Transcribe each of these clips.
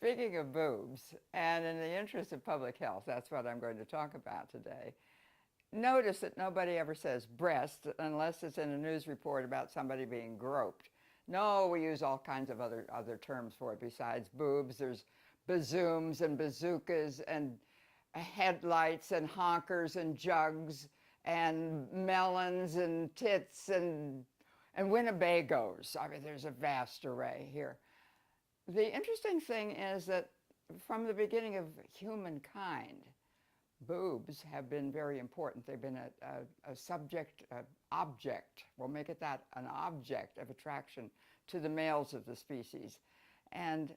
Speaking of boobs, and in the interest of public health, that's what I'm going to talk about today. Notice that nobody ever says breast unless it's in a news report about somebody being groped. No, we use all kinds of other terms for it besides boobs. There's bazooms and bazookas and headlights and honkers and jugs and melons and tits and winnebagoes. I mean, there's a vast array here. The interesting thing is that from the beginning of humankind, boobs have been very important. They've been a subject, object, we'll make it that, an object of attraction to the males of the species. And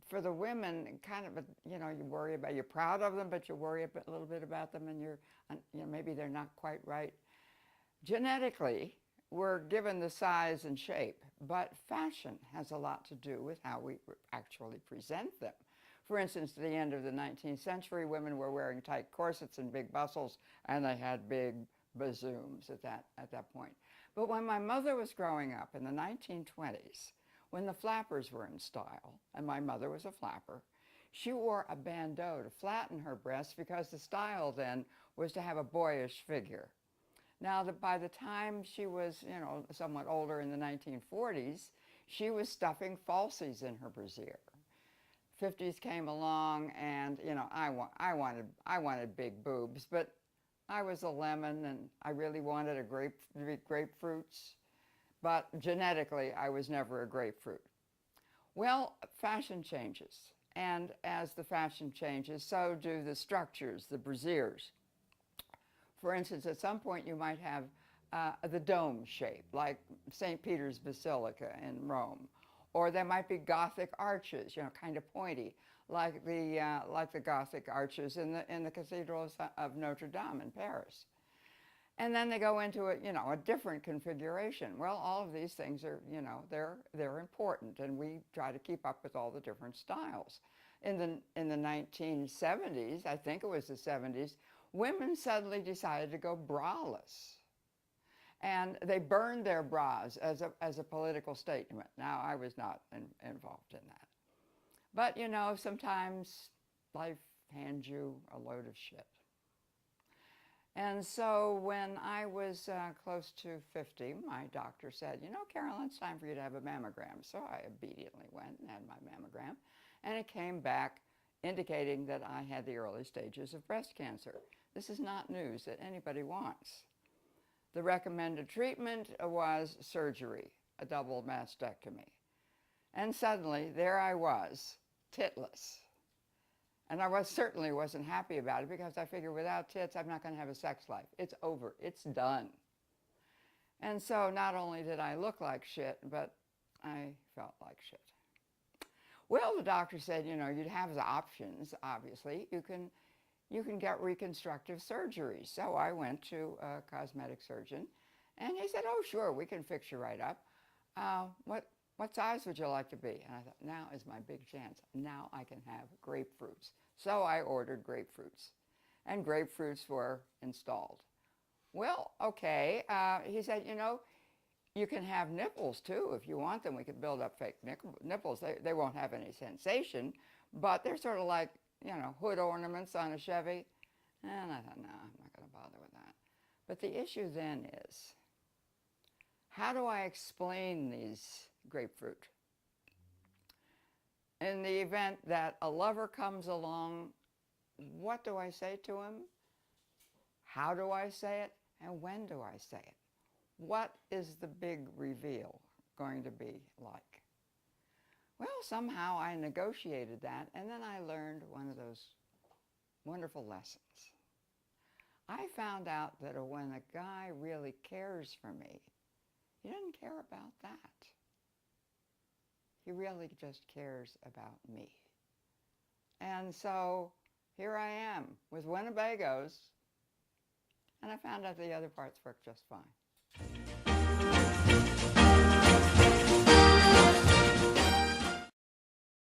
for the women, kind of, you worry about, you're proud of them, but you worry a little bit about them, and maybe they're not quite right. Genetically, we're given the size and shape, but fashion has a lot to do with how we actually present them. For instance, at the end of the 19th century, women were wearing tight corsets and big bustles, and they had big bazooms at that point. But when my mother was growing up in the 1920s, when the flappers were in style, and my mother was a flapper, she wore a bandeau to flatten her breasts because the style then was to have a boyish figure. Now, by the time she was, somewhat older in the 1940s, she was stuffing falsies in her brassiere. 50s came along, and I wanted big boobs, but I was a lemon, and I really wanted grapefruits, but genetically I was never a grapefruit. Well, fashion changes, and as the fashion changes, so do the structures, the brassieres. For instance, at some point you might have the dome shape, like St. Peter's Basilica in Rome. Or there might be Gothic arches, kind of pointy, like the Gothic arches in the Cathedral of Notre Dame in Paris. And then they go into a different configuration. Well, all of these things are, they're important, and we try to keep up with all the different styles. In the 1970s, I think it was the 70s, women suddenly decided to go braless. And they burned their bras as a political statement. Now, I was not involved in that. But, sometimes life hands you a load of shit. And so when I was close to 50, my doctor said, Carolyn, it's time for you to have a mammogram. So I obediently went and had my mammogram. And it came back indicating that I had the early stages of breast cancer. This is not news that anybody wants. The recommended treatment was surgery, a double mastectomy. And suddenly, there I was, titless. And I certainly wasn't happy about it because I figured without tits, I'm not going to have a sex life. It's over. It's done. And so not only did I look like shit, but I felt like shit. Well, the doctor said, you'd have the options, obviously. You can get reconstructive surgery. So I went to a cosmetic surgeon, and he said, oh, sure, we can fix you right up. What size would you like to be? And I thought, now is my big chance. Now I can have grapefruits. So I ordered grapefruits, and grapefruits were installed. Well, okay, he said, you can have nipples too if you want them. We could build up fake nipples. They won't have any sensation, but they're sort of like, hood ornaments on a Chevy. And I thought, no, I'm not going to bother with that. But the issue then is, how do I explain these grapefruit? In the event that a lover comes along, what do I say to him? How do I say it? And when do I say it? What is the big reveal going to be like? Well, somehow I negotiated that, and then I learned one of those wonderful lessons. I found out that when a guy really cares for me, he doesn't care about that. He really just cares about me. And so here I am with winnebagoes, and I found out the other parts work just fine.